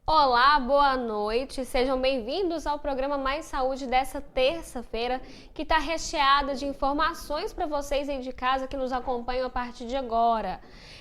Olá, boa noite. Sejam bem-vindos ao programa Mais Saúde dessa terça-feira, que está recheada de informações para vocês aí de casa que nos acompanham a partir de agora.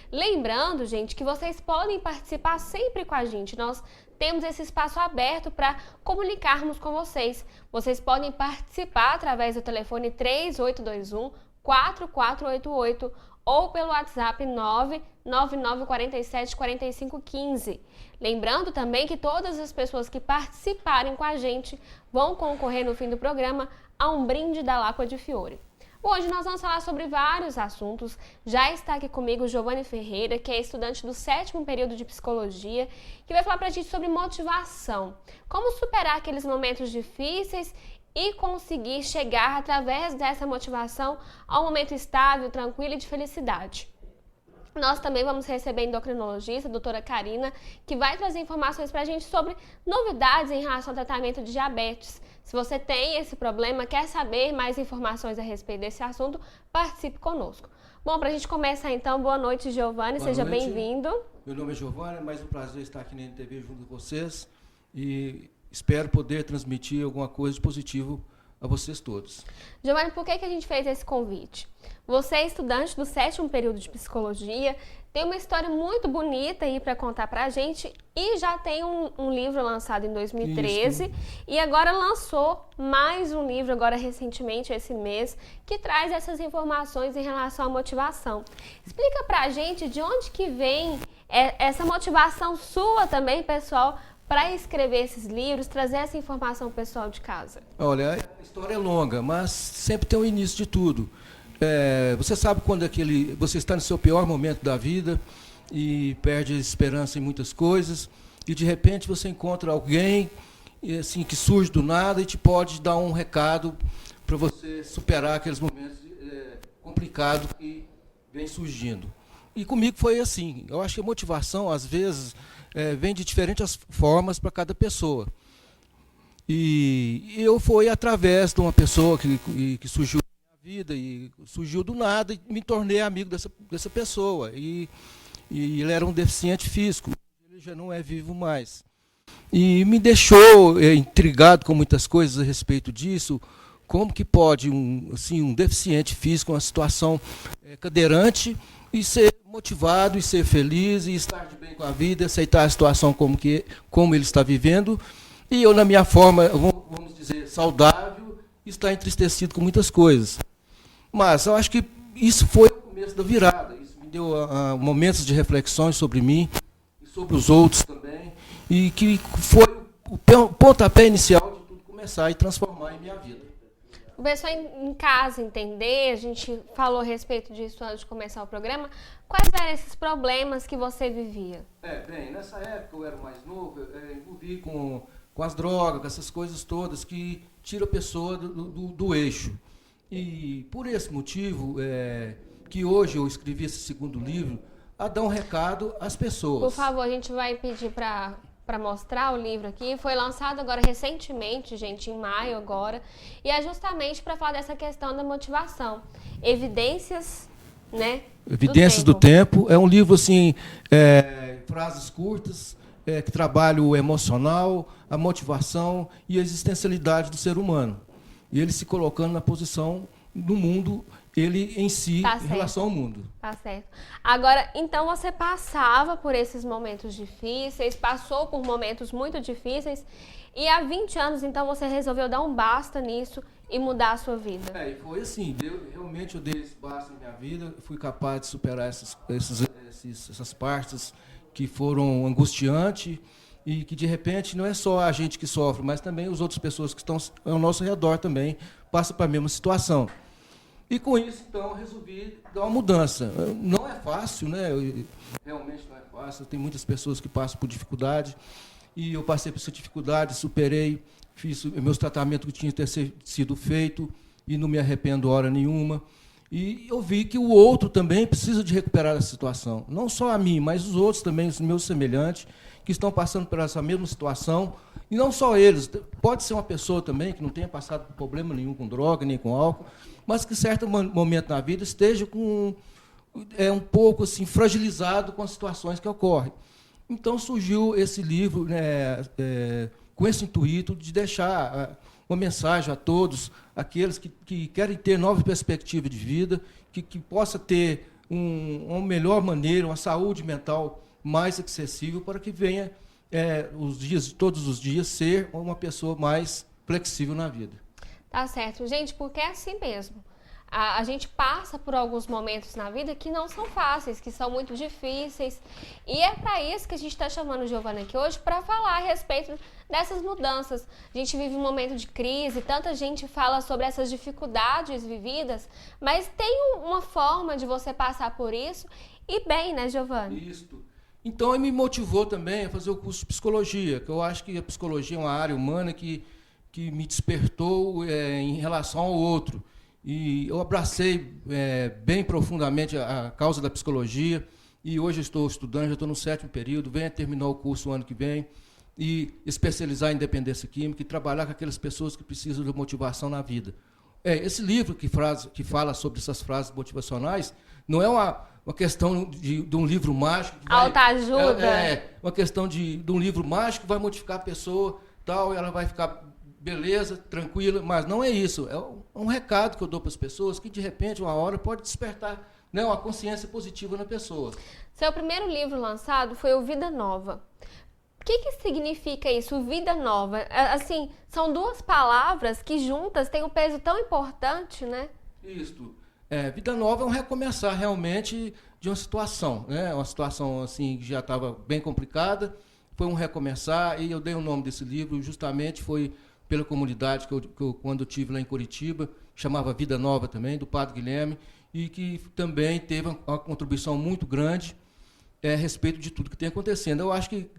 Lembrando, gente, que vocês podem participar sempre com a gente. Nós temos esse espaço aberto para comunicarmos com vocês. Vocês podem participar através do telefone 3821 4488 ou pelo WhatsApp 99947 4515. Lembrando também que todas as pessoas que participarem com a gente vão concorrer no fim do programa a um brinde da Láqua de Fiore. Hoje nós vamos falar sobre vários assuntos. Já está aqui comigo Giovanni Ferreira, que é estudante do 7º período de Psicologia, que vai falar para a gente sobre motivação. Como superar aqueles momentos difíceis e conseguir chegar, através dessa motivação, a um momento estável, tranquilo e de felicidade. Nós também vamos receber a endocrinologista, a doutora Karina, que vai trazer informações para a gente sobre novidades em relação ao tratamento de diabetes. Se você tem esse problema, quer saber mais informações a respeito desse assunto, participe conosco. Bom, para a gente começar então, boa noite, Giovanni, seja bem-vindo. Meu nome é Giovanni, é mais um prazer estar aqui na NTV junto com vocês e espero poder transmitir alguma coisa de positivo a vocês todos. Giovanni, por que a gente fez esse convite? Você é estudante do 7º período de Psicologia, tem uma história muito bonita aí para contar para a gente e já tem um livro lançado em 2013. Isso. E agora lançou mais um livro, agora recentemente, esse mês, que traz essas informações em relação à motivação. Explica para a gente de onde que vem essa motivação sua também, pessoal, para escrever esses livros, trazer essa informação pessoal de casa. Olha, a história é longa, mas sempre tem um início de tudo. Você sabe quando você está no seu pior momento da vida e perde a esperança em muitas coisas e de repente você encontra alguém assim, que surge do nada e te pode dar um recado para você superar aqueles momentos complicados que vem surgindo. E comigo foi assim. Eu acho que a motivação, às vezes, vem de diferentes formas para cada pessoa. E eu fui através de uma pessoa que surgiu na minha vida, e surgiu do nada, e me tornei amigo dessa pessoa. E ele era um deficiente físico, ele já não é vivo mais. E me deixou intrigado com muitas coisas a respeito disso. Como que pode um deficiente físico, uma situação cadeirante, e ser motivado, e ser feliz, e estar de bem com a vida, aceitar a situação como ele está vivendo, e eu, na minha forma, vamos dizer, saudável, estar entristecido com muitas coisas. Mas eu acho que isso foi o começo da virada, isso me deu momentos de reflexões sobre mim, e sobre os outros também, e que foi o pontapé inicial de tudo começar e transformar em minha vida. O pessoal em casa entender, a gente falou a respeito disso antes de começar o programa, quais eram esses problemas que você vivia? Bem, nessa época eu era mais novo, eu envolvi com as drogas, com essas coisas todas que tiram a pessoa do eixo. E por esse motivo, que hoje eu escrevi esse segundo livro, a dar um recado às pessoas. Por favor, a gente vai pedir para mostrar o livro aqui. Foi lançado agora recentemente, gente, em maio agora, e é justamente para falar dessa questão da motivação. Evidências, né? Evidências do Tempo. É um livro, assim, frases curtas, que trabalha o emocional, a motivação e a existencialidade do ser humano. E ele se colocando na posição do mundo, ele em si, em relação ao mundo. Tá certo. Agora, então você passava por esses momentos difíceis, passou por momentos muito difíceis, e há 20 anos, então, você resolveu dar um basta nisso e mudar a sua vida. E foi assim, realmente eu dei esse basta na minha vida, fui capaz de superar essas partes que foram angustiantes, e que, de repente, não é só a gente que sofre, mas também as outras pessoas que estão ao nosso redor também passam para a mesma situação. E com isso, então, resolvi dar uma mudança. Não é fácil, né? Realmente não é fácil. Tem muitas pessoas que passam por dificuldade. E eu passei por essa dificuldade, superei, fiz meus tratamentos que tinham que ter sido feito e não me arrependo hora nenhuma. E eu vi que o outro também precisa de recuperar a situação. Não só a mim, mas os outros também, os meus semelhantes, que estão passando por essa mesma situação. E não só eles. Pode ser uma pessoa também que não tenha passado por problema nenhum com droga, nem com álcool, mas que, em certo momento na vida, esteja um pouco assim, fragilizado com as situações que ocorrem. Então surgiu esse livro, né, com esse intuito de deixar uma mensagem a todos aqueles que querem ter novas perspectivas de vida, que possa ter uma melhor maneira, uma saúde mental mais acessível, para que venha todos os dias ser uma pessoa mais flexível na vida. Tá certo, gente, porque é assim mesmo. A gente passa por alguns momentos na vida que não são fáceis, que são muito difíceis. E é para isso que a gente está chamando o Giovanni aqui hoje, para falar a respeito dessas mudanças. A gente vive um momento de crise, tanta gente fala sobre essas dificuldades vividas, mas tem uma forma de você passar por isso e bem, né, Giovanni? Isso. Então, me motivou também a fazer o curso de psicologia, que eu acho que a psicologia é uma área humana que me despertou em relação ao outro. E eu abracei bem profundamente a causa da psicologia, e hoje estou estudando, já estou no 7º período, venho a terminar o curso o ano que vem, e especializar em dependência química e trabalhar com aquelas pessoas que precisam de motivação na vida. Esse livro que fala sobre essas frases motivacionais não é uma questão de um livro mágico. Autoajuda. Uma questão de um livro mágico que vai modificar a pessoa, tal, e ela vai ficar beleza, tranquila, mas não é isso. É um recado que eu dou para as pessoas que, de repente, uma hora pode despertar, né, uma consciência positiva na pessoa. Seu primeiro livro lançado foi o Vida Nova. O que significa isso, Vida Nova? Assim, são duas palavras que juntas têm um peso tão importante, né? Isso. Vida Nova é um recomeçar realmente de uma situação, né? Uma situação assim que já estava bem complicada, foi um recomeçar, e eu dei o nome desse livro justamente foi pela comunidade que eu quando eu estive lá em Curitiba, chamava Vida Nova também, do Padre Guilherme, e que também teve uma contribuição muito grande a respeito de tudo que tem acontecendo. Eu acho que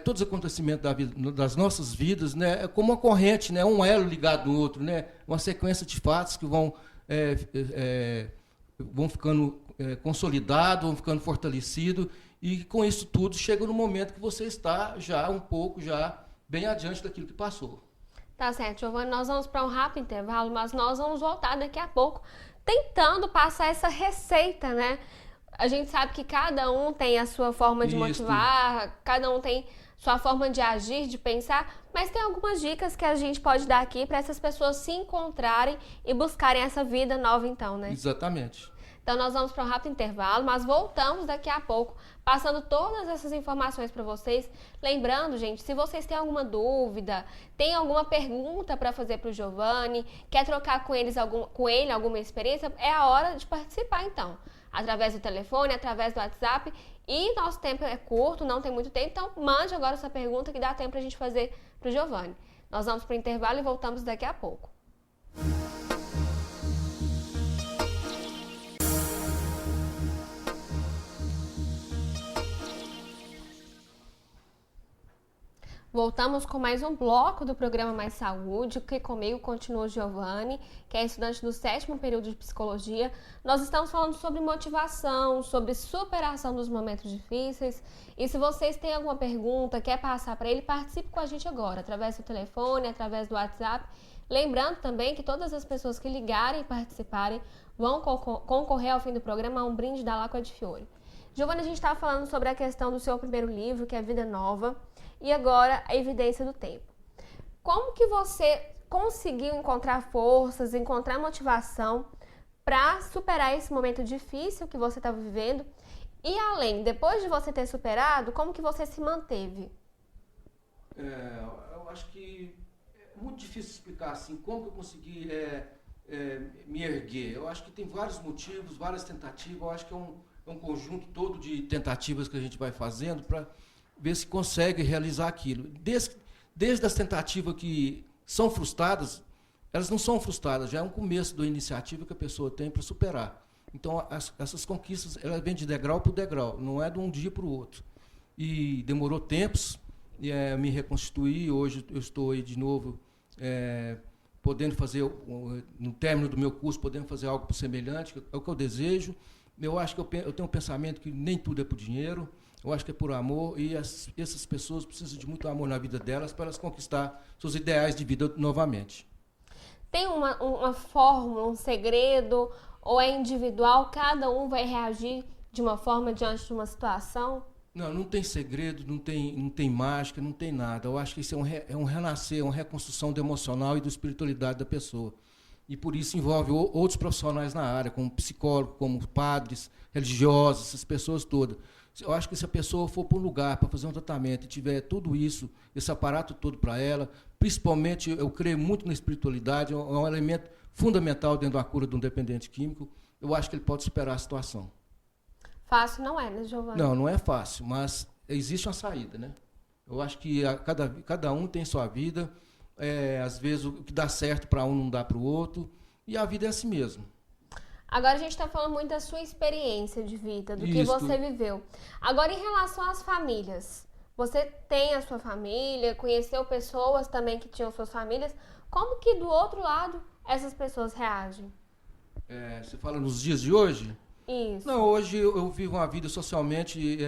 todos os acontecimentos das nossas vidas, né, é como uma corrente, né, um elo ligado no outro, né, uma sequência de fatos que vão ficando consolidados, vão ficando fortalecidos, e com isso tudo chega no momento que você está já um pouco bem adiante daquilo que passou. Tá certo, Giovanni, nós vamos para um rápido intervalo, mas nós vamos voltar daqui a pouco tentando passar essa receita, né? A gente sabe que cada um tem a sua forma de motivar, cada um tem sua forma de agir, de pensar, mas tem algumas dicas que a gente pode dar aqui para essas pessoas se encontrarem e buscarem essa vida nova então, né? Exatamente. Então nós vamos para um rápido intervalo, mas voltamos daqui a pouco, passando todas essas informações para vocês. Lembrando, gente, se vocês têm alguma dúvida, tem alguma pergunta para fazer para o Giovanni, quer trocar com ele alguma experiência, é a hora de participar então. Através do telefone, através do WhatsApp, e nosso tempo é curto, não tem muito tempo, então mande agora essa pergunta que dá tempo para a gente fazer para o Giovanni. Nós vamos para o intervalo e voltamos daqui a pouco. Voltamos com mais um bloco do programa Mais Saúde, que comigo continua o Giovanni, que é estudante do 7º período de Psicologia. Nós estamos falando sobre motivação, sobre superação dos momentos difíceis. E se vocês têm alguma pergunta, quer passar para ele, participe com a gente agora, através do telefone, através do WhatsApp. Lembrando também que todas as pessoas que ligarem e participarem vão concorrer ao fim do programa a um brinde da Láqua de Fiore. Giovanni, a gente estava falando sobre a questão do seu primeiro livro, que é Vida Nova. E agora, a evidência do tempo. Como que você conseguiu encontrar forças, encontrar motivação para superar esse momento difícil que você está vivendo? E além, depois de você ter superado, como que você se manteve? Eu acho que é muito difícil explicar assim, como que eu consegui me erguer. Eu acho que tem vários motivos, várias tentativas. Eu acho que é um conjunto todo de tentativas que a gente vai fazendo para ver se consegue realizar aquilo. Desde as tentativas que são frustradas, elas não são frustradas, já é um começo da iniciativa que a pessoa tem para superar. Então, essas conquistas, elas vêm de degrau para degrau, não é de um dia para o outro. E demorou tempos me reconstituir, hoje eu estou aí de novo podendo fazer, no término do meu curso, podendo fazer algo semelhante, é o que eu desejo. Eu acho que eu tenho um pensamento que nem tudo é por dinheiro, eu acho que é por amor, e essas pessoas precisam de muito amor na vida delas para elas conquistar seus ideais de vida novamente. Tem uma fórmula, um segredo, ou é individual? Cada um vai reagir de uma forma diante de uma situação? Não tem segredo, não tem mágica, não tem nada. Eu acho que isso é um renascer, uma reconstrução do emocional e da espiritualidade da pessoa. E por isso envolve outros profissionais na área, como psicólogos, como padres, religiosos, essas pessoas todas. Eu acho que se a pessoa for para um lugar para fazer um tratamento e tiver tudo isso, esse aparato todo para ela, principalmente eu creio muito na espiritualidade, é um elemento fundamental dentro da cura de um dependente químico, eu acho que ele pode superar a situação. Fácil não é, né, Giovana? Não é fácil, mas existe uma saída, né? Eu acho que cada um tem sua vida, às vezes o que dá certo para um não dá para o outro, e a vida é assim mesmo. Agora a gente está falando muito da sua experiência de vida, do que você viveu. Agora, em relação às famílias, você tem a sua família, conheceu pessoas também que tinham suas famílias, como que do outro lado essas pessoas reagem? Você fala nos dias de hoje? Isso. Não, hoje eu vivo uma vida socialmente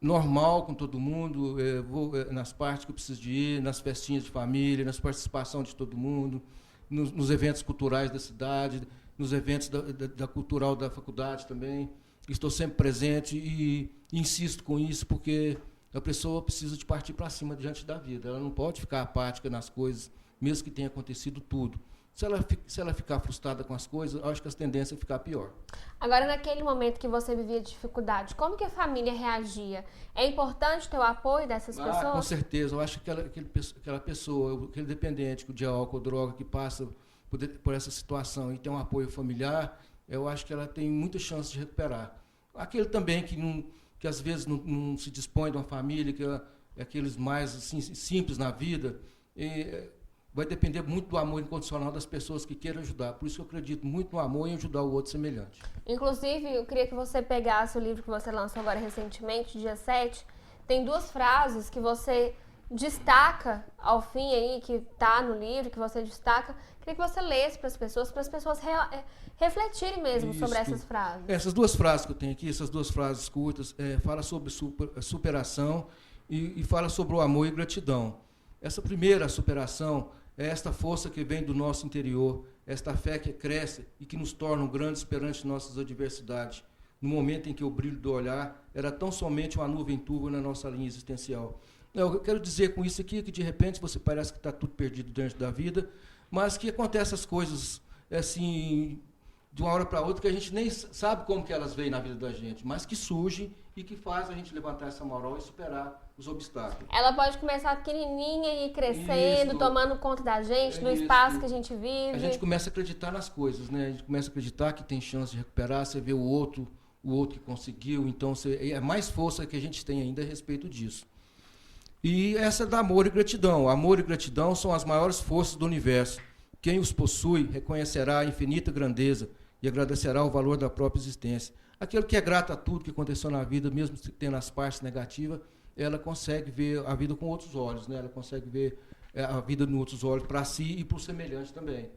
normal com todo mundo, vou nas partes que eu preciso de ir, nas festinhas de família, nas participações de todo mundo, nos eventos culturais da cidade, nos eventos da cultural da faculdade também. Estou sempre presente e insisto com isso porque a pessoa precisa de partir para cima diante da vida. Ela não pode ficar apática nas coisas, mesmo que tenha acontecido tudo. Se ela ficar frustrada com as coisas, acho que as tendências é ficar pior. Agora, naquele momento que você vivia dificuldade, como que a família reagia? É importante ter o apoio dessas pessoas? Com certeza. Eu acho que aquela pessoa, aquele dependente de álcool, droga, que passa por essa situação e tem um apoio familiar, eu acho que ela tem muita chance de recuperar. Aquele também que às vezes não se dispõe de uma família, que é aqueles mais assim, simples na vida, vai depender muito do amor incondicional das pessoas que queiram ajudar. Por isso eu acredito muito no amor e em ajudar o outro semelhante. Inclusive, eu queria que você pegasse o livro que você lançou agora recentemente, dia 7. Tem 2 frases que você destaca ao fim aí, que está no livro, que você destaca. Queria que você lesse para as pessoas refletirem mesmo sobre essas frases. Essas 2 frases que eu tenho aqui, essas 2 frases curtas, fala sobre superação e fala sobre o amor e gratidão. Essa primeira superação é esta força que vem do nosso interior, esta fé que cresce e que nos torna grandes perante nossas adversidades, no momento em que o brilho do olhar era tão somente uma nuvem turva na nossa linha existencial. Eu quero dizer com isso aqui que, de repente, você parece que está tudo perdido dentro da vida, mas que acontecem as coisas assim, de uma hora para outra, que a gente nem sabe como que elas vêm na vida da gente, mas que surgem e que faz a gente levantar essa moral e superar os obstáculos. Ela pode começar pequenininha e ir crescendo, tomando conta da gente, do espaço que a gente vive. A gente começa a acreditar nas coisas, né? A gente começa a acreditar que tem chance de recuperar, você vê o outro que conseguiu, então é mais força que a gente tem ainda a respeito disso. E essa é da amor e gratidão. Amor e gratidão são as maiores forças do universo. Quem os possui reconhecerá a infinita grandeza e agradecerá o valor da própria existência. Aquele que é grato a tudo que aconteceu na vida, mesmo tendo as partes negativas, ela consegue ver a vida com outros olhos, né? Ela consegue ver a vida com outros olhos para si e para o semelhante também.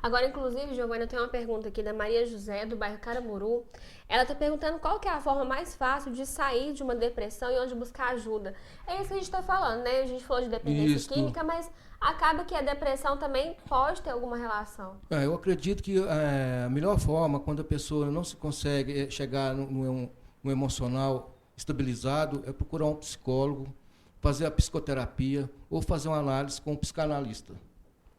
Agora, inclusive, Giovana, eu tenho uma pergunta aqui da Maria José, do bairro Caramuru. Ela está perguntando qual que é a forma mais fácil de sair de uma depressão e onde buscar ajuda. É isso que a gente está falando, né? A gente falou de dependência química, mas acaba que a depressão também pode ter alguma relação. Eu acredito que a melhor forma, quando a pessoa não se consegue chegar no emocional estabilizado, é procurar um psicólogo, fazer a psicoterapia ou fazer uma análise com um psicanalista.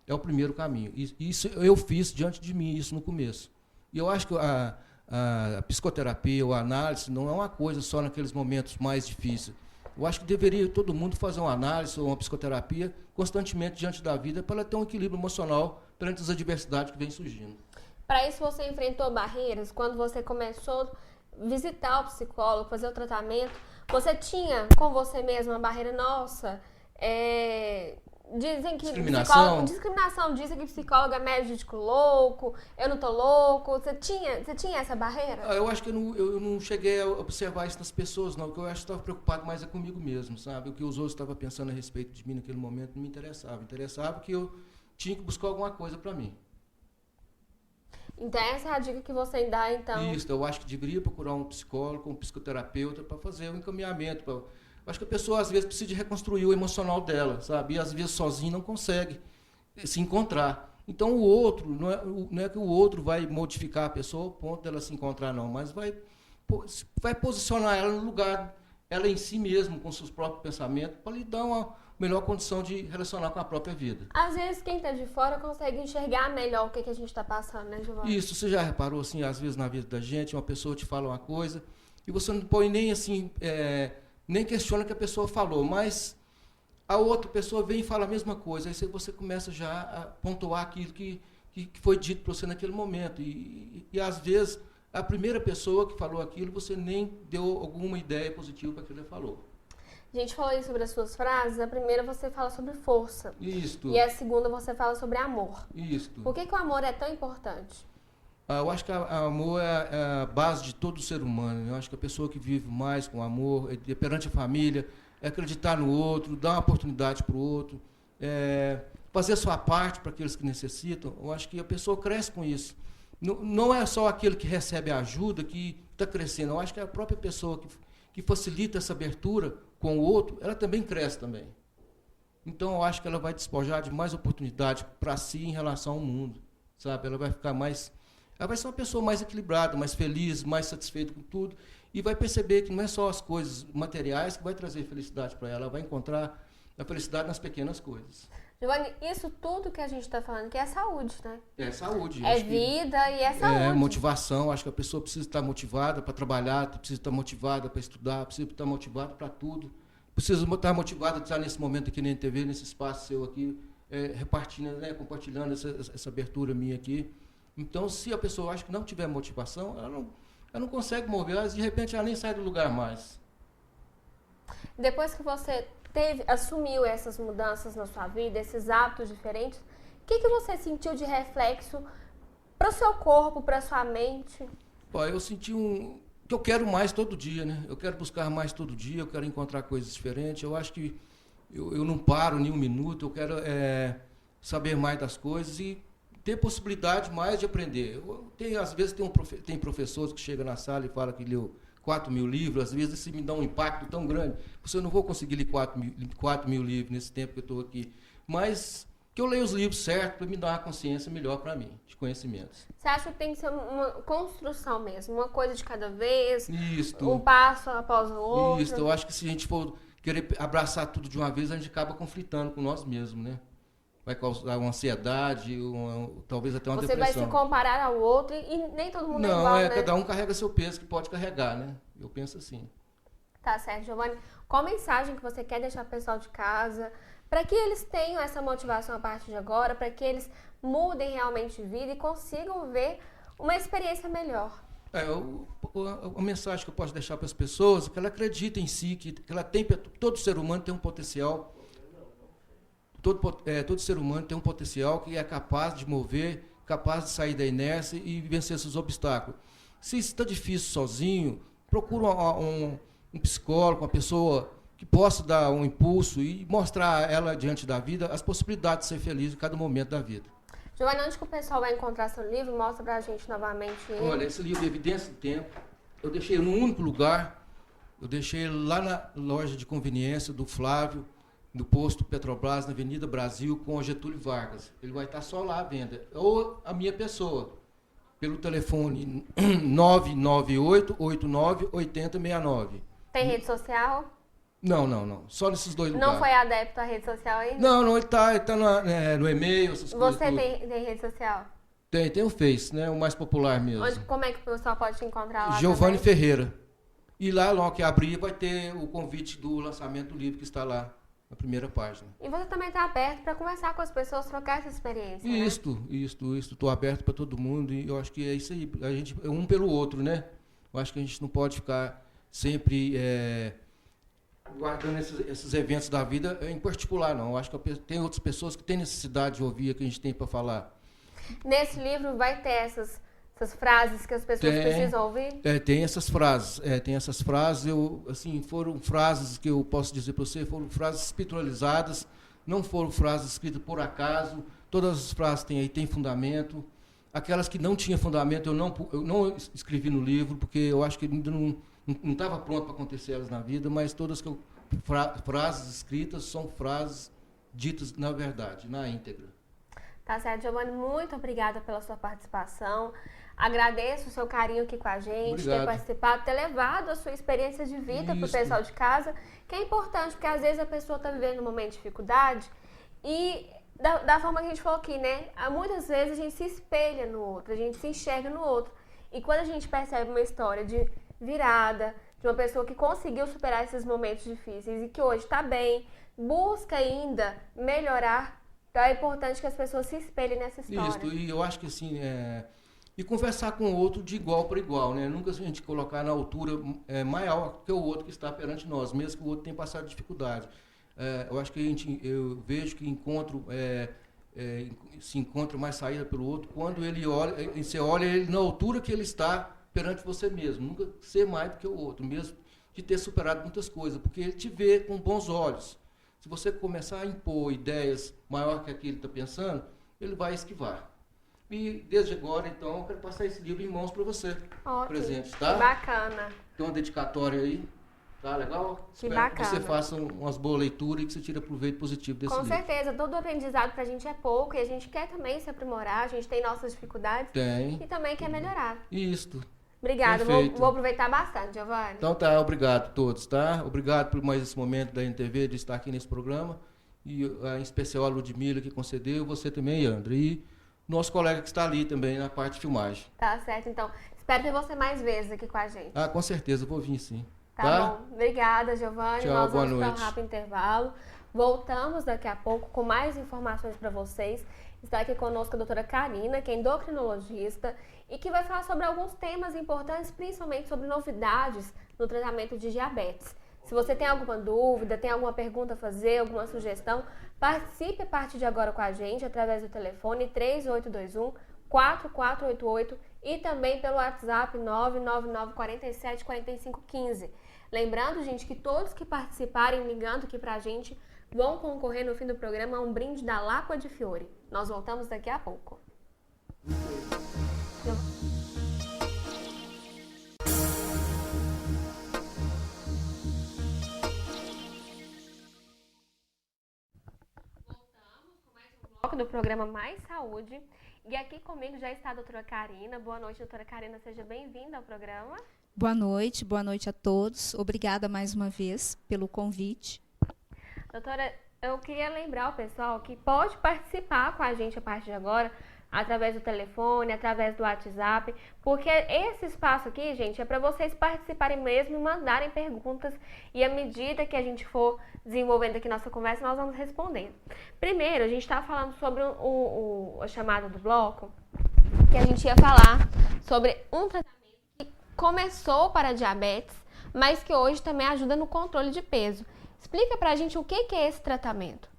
É o primeiro caminho. Isso eu fiz diante de mim, isso no começo. E eu acho que a psicoterapia ou a análise não é uma coisa só naqueles momentos mais difíceis. Eu acho que deveria todo mundo fazer uma análise ou uma psicoterapia constantemente diante da vida para ela ter um equilíbrio emocional perante as adversidades que vêm surgindo. Para isso você enfrentou barreiras quando você começou a visitar o psicólogo, fazer o tratamento? Você tinha com você mesmo uma barreira nossa? Dizem que discriminação, dizem que psicólogo é médico louco, eu não tô louco. Você tinha essa barreira? Eu acho que eu não cheguei a observar isso nas pessoas, não. O que eu acho que estava preocupado mais é comigo mesmo, sabe? O que os outros estavam pensando a respeito de mim naquele momento não me interessava. Interessava que eu tinha que buscar alguma coisa para mim. Então essa é a dica que você dá, então? Isso, eu acho que deveria procurar um psicólogo, um psicoterapeuta para fazer um encaminhamento. Acho que a pessoa, às vezes, precisa de reconstruir o emocional dela, sabe? E, às vezes, sozinho não consegue se encontrar. Então, o outro, não é que o outro vai modificar a pessoa ao ponto dela se encontrar, não, mas vai vai posicionar ela no lugar, ela em si mesma, com seus próprios pensamentos, para lhe dar uma melhor condição de relacionar com a própria vida. Às vezes quem está de fora consegue enxergar melhor o que a gente está passando, né, Giovanni? Isso, você já reparou, assim, às vezes na vida da gente, uma pessoa te fala uma coisa e você não põe nem assim, nem questiona o que a pessoa falou, mas a outra pessoa vem e fala a mesma coisa, aí você começa já a pontuar aquilo que foi dito para você naquele momento. E às vezes, a primeira pessoa que falou aquilo, você nem deu alguma ideia positiva para aquilo que ele falou. A gente falou aí sobre as suas frases. A primeira você fala sobre força. Isto. E a segunda você fala sobre amor. Isto. Por que o amor é tão importante? Eu acho que o amor é a base de todo ser humano. Eu acho que a pessoa que vive mais com amor, perante a família, é acreditar no outro, dar uma oportunidade para o outro, fazer a sua parte para aqueles que necessitam. Eu acho que a pessoa cresce com isso. Não é só aquele que recebe a ajuda que está crescendo. Eu acho que a própria pessoa que facilita essa abertura com o outro, ela também cresce também. Então, eu acho que ela vai despojar de mais oportunidade para si em relação ao mundo, sabe? Ela vai ficar mais... Ela vai ser uma pessoa mais equilibrada, mais feliz, mais satisfeita com tudo, e vai perceber que não é só as coisas materiais que vai trazer felicidade para ela, ela vai encontrar a felicidade nas pequenas coisas. Giovanni, isso tudo que a gente está falando que é saúde, né? É saúde. É vida e é saúde. É motivação. Acho que a pessoa precisa estar motivada para trabalhar, precisa estar motivada para estudar, precisa estar motivada para tudo. Precisa estar motivada de estar nesse momento aqui na TV, nesse espaço seu aqui, repartindo, né, compartilhando essa abertura minha aqui. Então, se a pessoa acha que não tiver motivação, ela não consegue mover, de repente ela nem sai do lugar mais. Depois que você assumiu essas mudanças na sua vida, esses hábitos diferentes, o que você sentiu de reflexo para o seu corpo, para a sua mente? Eu senti que eu quero mais todo dia, né? Eu quero buscar mais todo dia, eu quero encontrar coisas diferentes. Eu acho que eu não paro nem um minuto, eu quero saber mais das coisas e ter possibilidade mais de aprender. Às vezes tem professores que chegam na sala e falam que leu 4.000 livros, às vezes isso me dá um impacto tão grande. Eu não vou conseguir ler 4.000 livros nesse tempo que eu estou aqui. Mas que eu leio os livros certo para me dar uma consciência melhor para mim, de conhecimentos. Você acha que tem que ser uma construção mesmo, uma coisa de cada vez, Isto. Um passo após o outro? Isso, eu acho que se a gente for querer abraçar tudo de uma vez, a gente acaba conflitando com nós mesmos, né? Vai causar uma ansiedade, talvez até uma depressão. Você vai se comparar ao outro e nem todo mundo é igual, né? Cada um carrega seu peso que pode carregar, né? Eu penso assim. Tá certo, Giovanni. Qual mensagem que você quer deixar pro pessoal de casa, para que eles tenham essa motivação a partir de agora, para que eles mudem realmente de vida e consigam ver uma experiência melhor? A mensagem que eu posso deixar para as pessoas é que ela acredita em si, que ela tem, todo ser humano tem um potencial. Todo ser humano tem um potencial que é capaz de mover, capaz de sair da inércia e vencer esses obstáculos. Se está difícil sozinho, procura um psicólogo, uma pessoa que possa dar um impulso e mostrar a ela, diante da vida, as possibilidades de ser feliz em cada momento da vida. Giovanni, onde que o pessoal vai encontrar seu livro? Mostra pra gente novamente ele. Olha, esse livro Evidência do Tempo, eu deixei num único lugar, eu deixei lá na loja de conveniência do Flávio, do posto Petrobras, na Avenida Brasil, com o Getúlio Vargas. Ele vai estar só lá à venda. Ou a minha pessoa, pelo telefone 998-89-8069. Tem rede social? Não. Só nesses dois lugares. Não foi adepto à rede social ainda? Não, ele tá no e-mail, essas coisas. Você tem rede social? Tem o Face, né? O mais popular mesmo. Como é que o pessoal pode te encontrar lá? Giovanni Ferreira. E lá, logo que abrir, vai ter o convite do lançamento do livro que está lá na primeira página. E você também está aberto para conversar com as pessoas, trocar essa experiência, Isto. Estou aberto para todo mundo e eu acho que é isso aí. A gente é um pelo outro, né? Eu acho que a gente não pode ficar sempre guardando esses eventos da vida em particular, não. Eu acho que tem outras pessoas que têm necessidade de ouvir o que a gente tem para falar. Nesse livro vai ter essas frases que as pessoas precisam ouvir? Tem essas frases. Foram frases que eu posso dizer para você, foram frases espiritualizadas, não foram frases escritas por acaso. Todas as frases têm fundamento. Aquelas que não tinham fundamento, eu não escrevi no livro, porque eu acho que ainda não estava pronto para acontecer elas na vida, mas todas frases escritas são frases ditas na verdade, na íntegra. Tá certo, Giovanni, muito obrigada pela sua participação. Agradeço o seu carinho aqui com a gente, Obrigado. ter participado, ter levado a sua experiência de vida para o pessoal de casa, que é importante, porque às vezes a pessoa está vivendo um momento de dificuldade e da forma que a gente falou aqui, né? Muitas vezes a gente se espelha no outro, a gente se enxerga no outro. E quando a gente percebe uma história de virada, de uma pessoa que conseguiu superar esses momentos difíceis e que hoje está bem, busca ainda melhorar, então é importante que as pessoas se espelhem nessa história. Isso, e eu acho que assim, e conversar com o outro de igual para igual, né? Nunca a gente colocar na altura maior que o outro que está perante nós, mesmo que o outro tenha passado dificuldade. Eu acho que eu vejo que se encontra mais saída pelo outro quando você olha ele na altura que ele está perante você mesmo. Nunca ser mais do que o outro, mesmo de ter superado muitas coisas, porque ele te vê com bons olhos. Se você começar a impor ideias maior que aquilo que ele está pensando, ele vai esquivar. E desde agora, então, eu quero passar esse livro em mãos para você. Ótimo. Presente, tá? Que bacana. Tem uma dedicatória aí. Tá legal? Que Espero bacana. que você faça umas boas leituras e que você tire proveito positivo desse livro. Com certeza. Todo aprendizado pra gente é pouco e a gente quer também se aprimorar, a gente tem nossas dificuldades. Tem. E também quer melhorar. Isto. Obrigada. Vou aproveitar bastante, Giovanni. Então tá, obrigado a todos, tá? Obrigado por mais esse momento da NTV de estar aqui nesse programa. E em especial a Ludmila que concedeu, você também, André. E nosso colega que está ali também na parte de filmagem. Tá certo, então. Espero ter você mais vezes aqui com a gente. Ah, com certeza, vou vir sim. Tá bom. Obrigada, Giovanni. Tchau, nós boa vamos para um noite. rápido intervalo. Voltamos daqui a pouco com mais informações para vocês. Está aqui conosco a doutora Karina, que é endocrinologista e que vai falar sobre alguns temas importantes, principalmente sobre novidades no tratamento de diabetes. Se você tem alguma dúvida, tem alguma pergunta a fazer, alguma sugestão, participe a partir de agora com a gente através do telefone 3821-4488 e também pelo WhatsApp 999474515. Lembrando, gente, que todos que participarem ligando aqui pra gente vão concorrer no fim do programa a um brinde da Lacqua di Fiore. Nós voltamos daqui a pouco. Do programa Mais Saúde. E aqui comigo já está a doutora Karina. Boa noite, doutora Karina. Seja bem-vinda ao programa. Boa noite a todos. Obrigada mais uma vez pelo convite. Doutora, eu queria lembrar o pessoal que pode participar com a gente a partir de agora, através do telefone, através do WhatsApp, porque esse espaço aqui, gente, é para vocês participarem mesmo e mandarem perguntas e à medida que a gente for desenvolvendo aqui nossa conversa, nós vamos respondendo. Primeiro, a gente está falando sobre a chamada do bloco, que a gente ia falar sobre um tratamento que começou para diabetes, mas que hoje também ajuda no controle de peso. Explica pra gente o que é esse tratamento.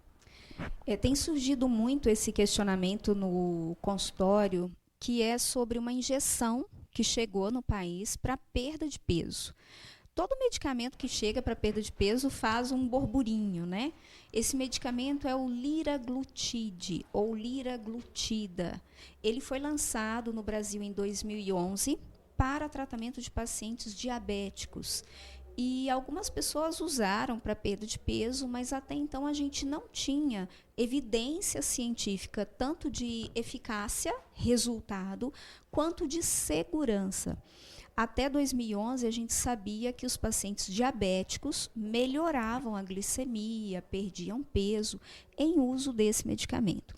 Tem surgido muito esse questionamento no consultório, que é sobre uma injeção que chegou no país para perda de peso. Todo medicamento que chega para perda de peso faz um burburinho, né? Esse medicamento é o liraglutide ou liraglutida. Ele foi lançado no Brasil em 2011 para tratamento de pacientes diabéticos. E algumas pessoas usaram para perda de peso, mas até então a gente não tinha evidência científica, tanto de eficácia, resultado, quanto de segurança. Até 2011, a gente sabia que os pacientes diabéticos melhoravam a glicemia, perdiam peso em uso desse medicamento.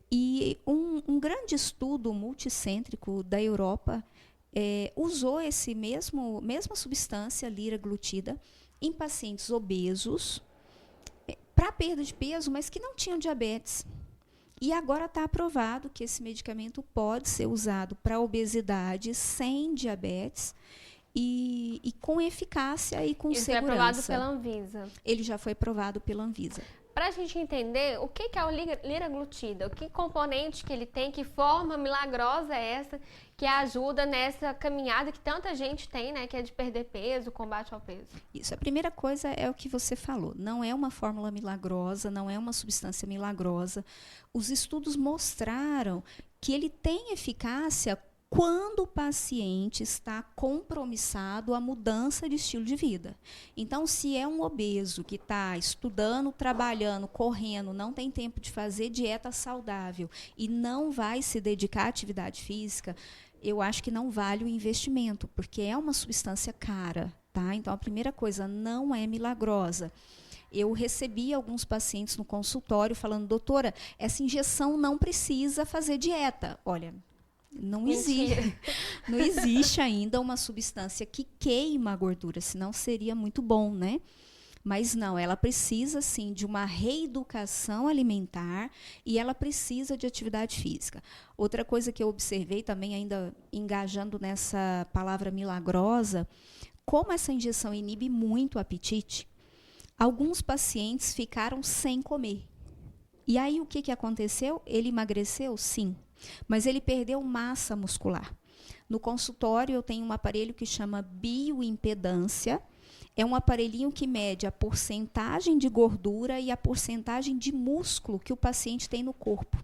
E um grande estudo multicêntrico da Europa usou esse mesma substância, liraglutida, em pacientes obesos para perda de peso, mas que não tinham diabetes. E agora está aprovado que esse medicamento pode ser usado para obesidade sem diabetes e com eficácia e com segurança. Ele foi aprovado pela Anvisa. Ele já foi aprovado pela Anvisa. Para a gente entender o que é o liraglutida, o que componente que ele tem, que forma milagrosa é essa que ajuda nessa caminhada que tanta gente tem, né, que é de perder peso, combate ao peso. Isso, a primeira coisa é o que você falou, não é uma fórmula milagrosa, não é uma substância milagrosa. Os estudos mostraram que ele tem eficácia quando o paciente está compromissado à mudança de estilo de vida. Então, se é um obeso que está estudando, trabalhando, correndo, não tem tempo de fazer dieta saudável e não vai se dedicar à atividade física, eu acho que não vale o investimento, porque é uma substância cara, tá? Então, a primeira coisa, não é milagrosa. Eu recebi alguns pacientes no consultório falando, doutora, essa injeção não precisa fazer dieta. Olha, não existe ainda uma substância que queima a gordura, senão seria muito bom, né? Mas não, ela precisa sim de uma reeducação alimentar e ela precisa de atividade física. Outra coisa que eu observei também, ainda engajando nessa palavra milagrosa, como essa injeção inibe muito o apetite, alguns pacientes ficaram sem comer. E aí o que aconteceu? Ele emagreceu? Sim, mas ele perdeu massa muscular. No consultório eu tenho um aparelho que chama bioimpedância. É um aparelhinho que mede a porcentagem de gordura e a porcentagem de músculo que o paciente tem no corpo.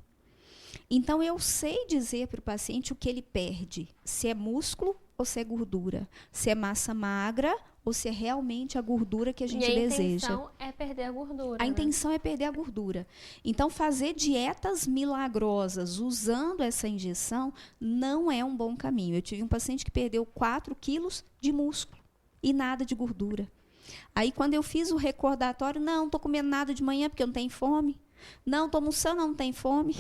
Então, eu sei dizer para o paciente o que ele perde, se é músculo ou se é gordura, se é massa magra ou se é realmente a gordura que a gente deseja. A intenção é perder a gordura. A intenção é perder a gordura. Então, fazer dietas milagrosas usando essa injeção não é um bom caminho. Eu tive um paciente que perdeu 4 quilos de músculo e nada de gordura. Aí, quando eu fiz o recordatório, não estou comendo nada de manhã porque eu não tenho fome. Não, estou almoçando, não tenho fome.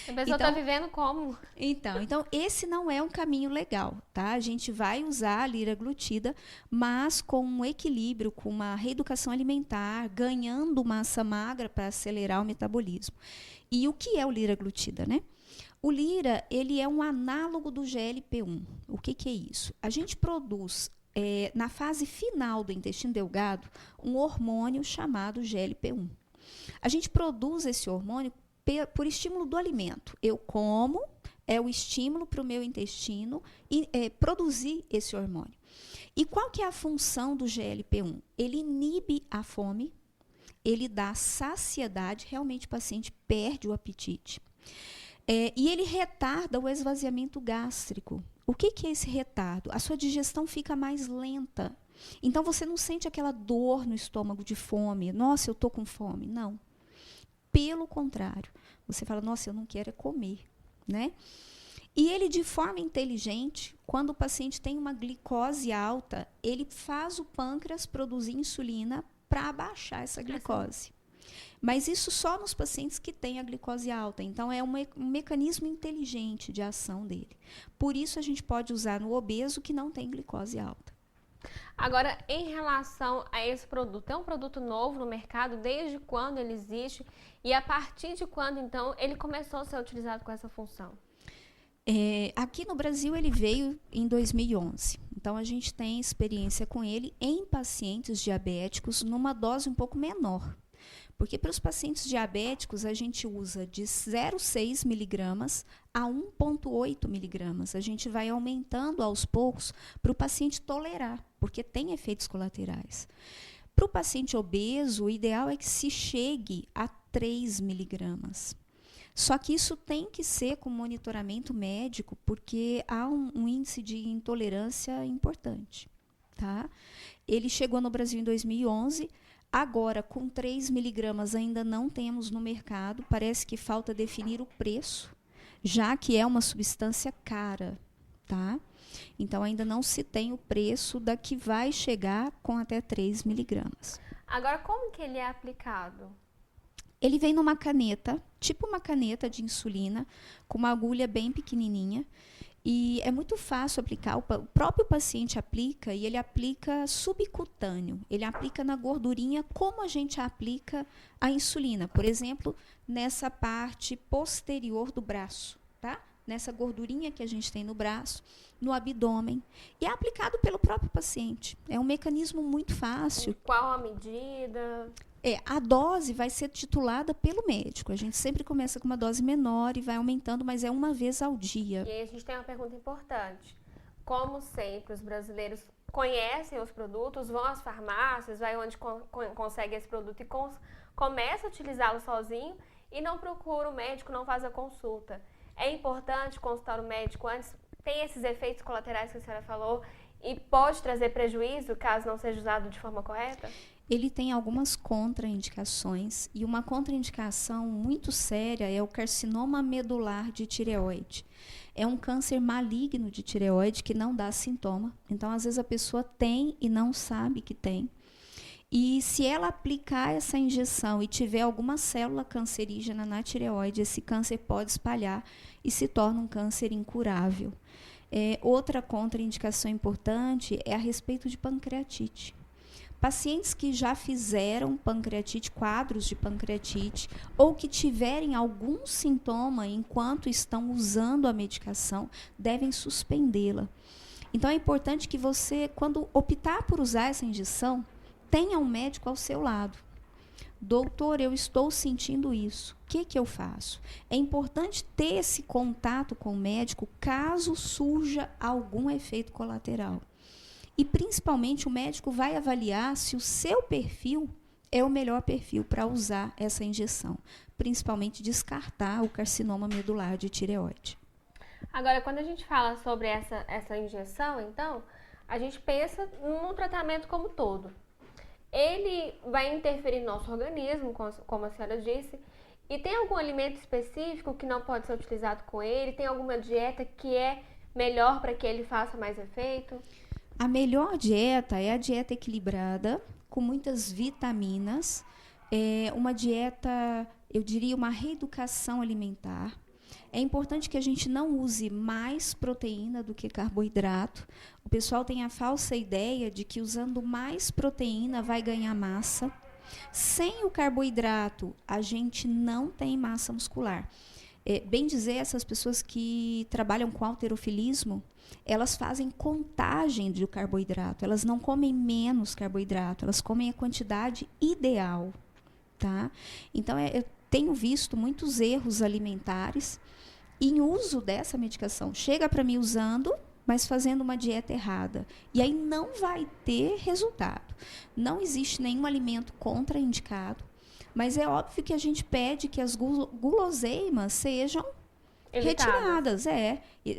A pessoa está vivendo como? Então, esse não é um caminho legal, tá? A gente vai usar a liraglutida, mas com um equilíbrio, com uma reeducação alimentar, ganhando massa magra para acelerar o metabolismo. E o que é o liraglutida, né? O lira, ele é um análogo do GLP-1. O que é isso? A gente produz na fase final do intestino delgado, um hormônio chamado GLP-1. A gente produz esse hormônio por estímulo do alimento. Eu como, é o estímulo para o meu intestino produzir esse hormônio. E qual que é a função do GLP-1? Ele inibe a fome, ele dá saciedade, realmente o paciente perde o apetite. E ele retarda o esvaziamento gástrico. O que é esse retardo? A sua digestão fica mais lenta. Então, você não sente aquela dor no estômago de fome. Nossa, eu estou com fome. Não. Pelo contrário. Você fala, nossa, eu não quero comer. Né? E ele, de forma inteligente, quando o paciente tem uma glicose alta, ele faz o pâncreas produzir insulina para abaixar essa glicose. Mas isso só nos pacientes que têm a glicose alta. Então, é um mecanismo inteligente de ação dele. Por isso, a gente pode usar no obeso que não tem glicose alta. Agora, em relação a esse produto, é um produto novo no mercado? Desde quando ele existe? E a partir de quando, então, ele começou a ser utilizado com essa função? Aqui no Brasil, ele veio em 2011. Então, a gente tem experiência com ele em pacientes diabéticos numa dose um pouco menor. Porque para os pacientes diabéticos, a gente usa de 0,6 miligramas a 1,8 miligramas. A gente vai aumentando aos poucos para o paciente tolerar, porque tem efeitos colaterais. Para o paciente obeso, o ideal é que se chegue a 3 miligramas. Só que isso tem que ser com monitoramento médico, porque há um índice de intolerância importante. Tá? Ele chegou no Brasil em 2011. Agora, com 3 miligramas ainda não temos no mercado, parece que falta definir o preço, já que é uma substância cara, tá? Então, ainda não se tem o preço da que vai chegar com até 3 miligramas. Agora, como que ele é aplicado? Ele vem numa caneta, tipo uma caneta de insulina, com uma agulha bem pequenininha. E é muito fácil aplicar, o próprio paciente aplica e ele aplica subcutâneo, ele aplica na gordurinha como a gente aplica a insulina, por exemplo, nessa parte posterior do braço, tá? Nessa gordurinha que a gente tem no braço, no abdômen, e é aplicado pelo próprio paciente. É um mecanismo muito fácil. Qual a medida? A dose vai ser titulada pelo médico. A gente sempre começa com uma dose menor e vai aumentando, mas é uma vez ao dia. E aí a gente tem uma pergunta importante. Como sempre, os brasileiros conhecem os produtos, vão às farmácias, vai onde consegue esse produto e começa a utilizá-lo sozinho e não procura o médico, não faz a consulta. É importante consultar o médico antes? Tem esses efeitos colaterais que a senhora falou e pode trazer prejuízo caso não seja usado de forma correta? Ele tem algumas contraindicações, e uma contraindicação muito séria é o carcinoma medular de tireoide. É um câncer maligno de tireoide que não dá sintoma. Então, às vezes, a pessoa tem e não sabe que tem. E se ela aplicar essa injeção e tiver alguma célula cancerígena na tireoide, esse câncer pode espalhar e se torna um câncer incurável. Outra contraindicação importante é a respeito de pancreatite. Pacientes que já fizeram pancreatite, quadros de pancreatite, ou que tiverem algum sintoma enquanto estão usando a medicação, devem suspendê-la. Então, é importante que você, quando optar por usar essa injeção, tenha um médico ao seu lado. Doutor, eu estou sentindo isso. O que eu faço? É importante ter esse contato com o médico caso surja algum efeito colateral. E, principalmente, o médico vai avaliar se o seu perfil é o melhor perfil para usar essa injeção. Principalmente, descartar o carcinoma medular de tireoide. Agora, quando a gente fala sobre essa injeção, então, a gente pensa no tratamento como todo. Ele vai interferir no nosso organismo, como a senhora disse, e tem algum alimento específico que não pode ser utilizado com ele? Tem alguma dieta que é melhor para que ele faça mais efeito? A melhor dieta é a dieta equilibrada, com muitas vitaminas, uma dieta, eu diria, uma reeducação alimentar. É importante que a gente não use mais proteína do que carboidrato. O pessoal tem a falsa ideia de que usando mais proteína vai ganhar massa. Sem o carboidrato, a gente não tem massa muscular. Bem dizer, essas pessoas que trabalham com halterofilismo, elas fazem contagem de carboidrato. Elas não comem menos carboidrato, elas comem a quantidade ideal. Tá? Então, eu tenho visto muitos erros alimentares em uso dessa medicação. Chega para mim usando, mas fazendo uma dieta errada. E aí não vai ter resultado. Não existe nenhum alimento contraindicado, mas é óbvio que a gente pede que as guloseimas sejam retiradas.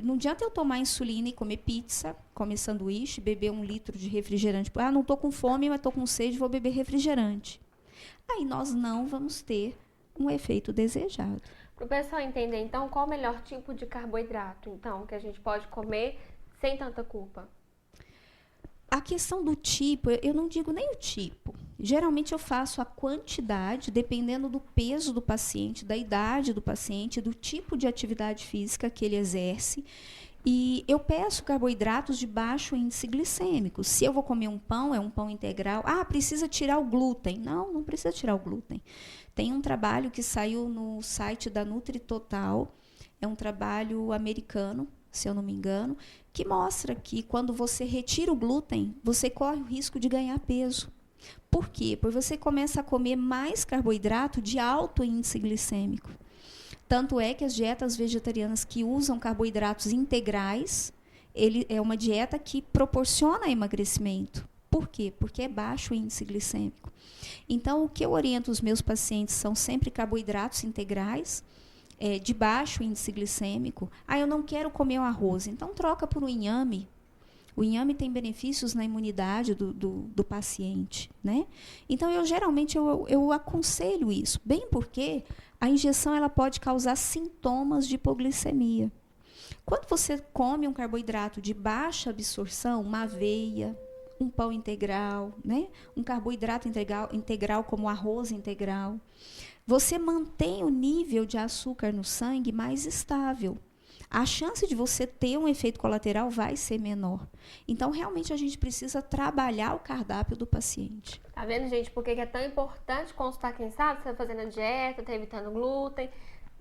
Não adianta eu tomar insulina e comer pizza, comer sanduíche, beber 1 litro de refrigerante. Não estou com fome, mas estou com sede, vou beber refrigerante. Aí nós não vamos ter um efeito desejado. Para o pessoal entender, então, qual o melhor tipo de carboidrato, então, que a gente pode comer sem tanta culpa? A questão do tipo, eu não digo nem o tipo. Geralmente eu faço a quantidade, dependendo do peso do paciente, da idade do paciente, do tipo de atividade física que ele exerce. E eu peço carboidratos de baixo índice glicêmico. Se eu vou comer um pão, é um pão integral. Precisa tirar o glúten. Não precisa tirar o glúten. Tem um trabalho que saiu no site da NutriTotal, é um trabalho americano, se eu não me engano, que mostra que quando você retira o glúten, você corre o risco de ganhar peso. Por quê? Porque você começa a comer mais carboidrato de alto índice glicêmico. Tanto é que as dietas vegetarianas que usam carboidratos integrais, é uma dieta que proporciona emagrecimento. Por quê? Porque é baixo o índice glicêmico. Então, o que eu oriento os meus pacientes são sempre carboidratos integrais, de baixo índice glicêmico. Eu não quero comer o arroz, então troca por um inhame. O inhame tem benefícios na imunidade do paciente, né? Então, geralmente eu aconselho isso, bem porque a injeção ela pode causar sintomas de hipoglicemia. Quando você come um carboidrato de baixa absorção, uma aveia, um pão integral, né? Um carboidrato integral como arroz integral, você mantém o nível de açúcar no sangue mais estável. A chance de você ter um efeito colateral vai ser menor. Então, realmente, a gente precisa trabalhar o cardápio do paciente. Tá vendo, gente, por que é tão importante consultar quem sabe? Você tá fazendo a dieta, tá evitando glúten,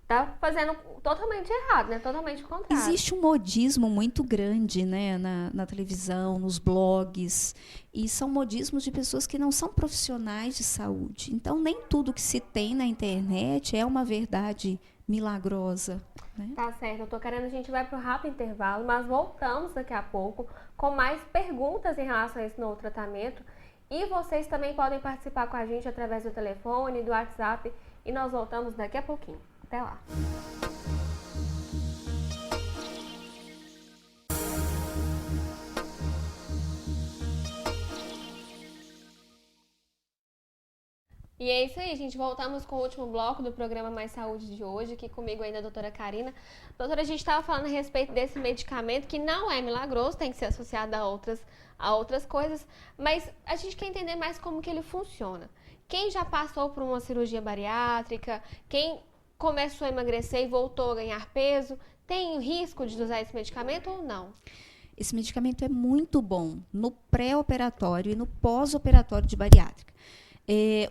tá fazendo totalmente errado, né? Totalmente o contrário. Existe um modismo muito grande, né, na televisão, nos blogs, e são modismos de pessoas que não são profissionais de saúde. Então, nem tudo que se tem na internet é uma verdade milagrosa, né? Tá certo, eu tô querendo, a gente vai pro rápido intervalo, mas voltamos daqui a pouco com mais perguntas em relação a esse novo tratamento. E vocês também podem participar com a gente através do telefone, do WhatsApp, e nós voltamos daqui a pouquinho. Até lá! E é isso aí, gente. Voltamos com o último bloco do programa Mais Saúde de hoje. Aqui comigo ainda a doutora Karina. Doutora, a gente estava falando a respeito desse medicamento que não é milagroso, tem que ser associado a outras coisas, mas a gente quer entender mais como que ele funciona. Quem já passou por uma cirurgia bariátrica, quem começou a emagrecer e voltou a ganhar peso, tem risco de usar esse medicamento ou não? Esse medicamento é muito bom no pré-operatório e no pós-operatório de bariátrica.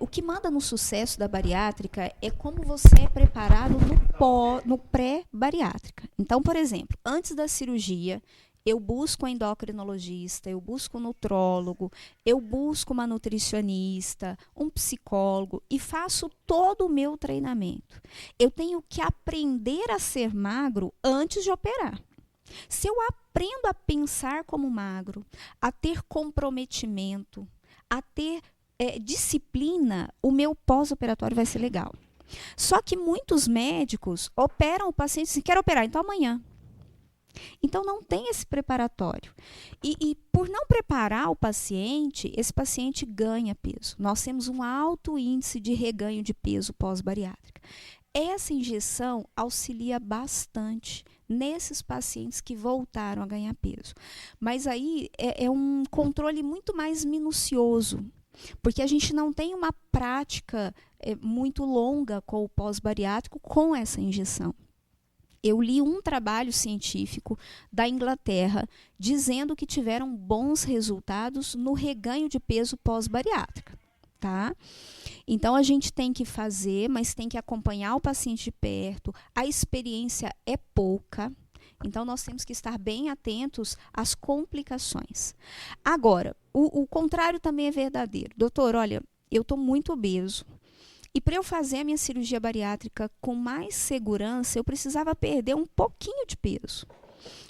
O que manda no sucesso da bariátrica é como você é preparado no pré-bariátrica. Então, por exemplo, antes da cirurgia, eu busco um endocrinologista, eu busco um nutrólogo, eu busco uma nutricionista, um psicólogo e faço todo o meu treinamento. Eu tenho que aprender a ser magro antes de operar. Se eu aprendo a pensar como magro, a ter comprometimento, a ter disciplina, o meu pós-operatório vai ser legal. Só que muitos médicos operam o paciente assim, quero operar, então amanhã. Então não tem esse preparatório. E por não preparar o paciente, esse paciente ganha peso. Nós temos um alto índice de reganho de peso pós-bariátrica. Essa injeção auxilia bastante nesses pacientes que voltaram a ganhar peso. Mas aí é um controle muito mais minucioso, porque a gente não tem uma prática muito longa com o pós-bariátrico com essa injeção. Eu li um trabalho científico da Inglaterra dizendo que tiveram bons resultados no reganho de peso pós-bariátrica, tá? Então, a gente tem que fazer, mas tem que acompanhar o paciente de perto. A experiência é pouca, então nós temos que estar bem atentos às complicações. Agora, o contrário também é verdadeiro. Doutor, olha, eu estou muito obeso. E para eu fazer a minha cirurgia bariátrica com mais segurança, eu precisava perder um pouquinho de peso.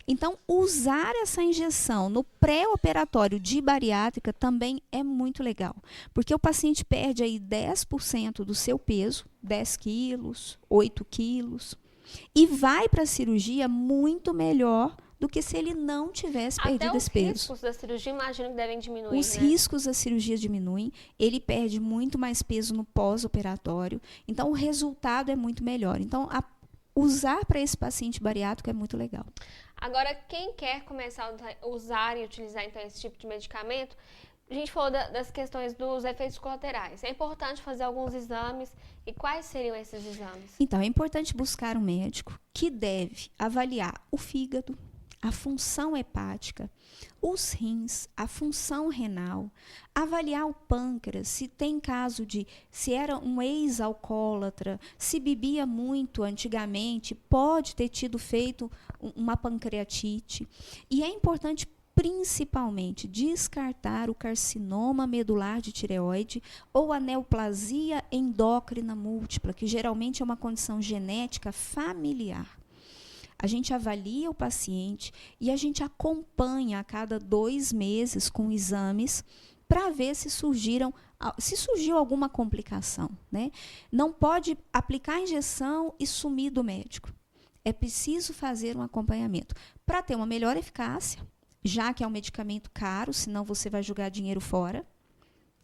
Então, usar essa injeção no pré-operatório de bariátrica também é muito legal, porque o paciente perde aí 10% do seu peso, 10 quilos, 8 quilos, e vai para a cirurgia muito melhor do que se ele não tivesse perdido esse peso. Até os riscos da cirurgia, imagino que devem diminuir, Os riscos da cirurgia diminuem, ele perde muito mais peso no pós-operatório, então o resultado é muito melhor. Então, usar para esse paciente bariátrico é muito legal. Agora, quem quer começar a usar e utilizar então esse tipo de medicamento, a gente falou das questões dos efeitos colaterais. É importante fazer alguns exames. E quais seriam esses exames? Então, é importante buscar um médico que deve avaliar o fígado, a função hepática, os rins, a função renal, avaliar o pâncreas, se tem caso se era um ex-alcoólatra, se bebia muito antigamente, pode ter tido feito uma pancreatite. E é importante principalmente descartar o carcinoma medular de tireoide ou a neoplasia endócrina múltipla, que geralmente é uma condição genética familiar. A gente avalia o paciente e a gente acompanha a cada 2 meses com exames para ver se surgiu alguma complicação, né? Não pode aplicar a injeção e sumir do médico. É preciso fazer um acompanhamento para ter uma melhor eficácia, já que é um medicamento caro, senão você vai jogar dinheiro fora.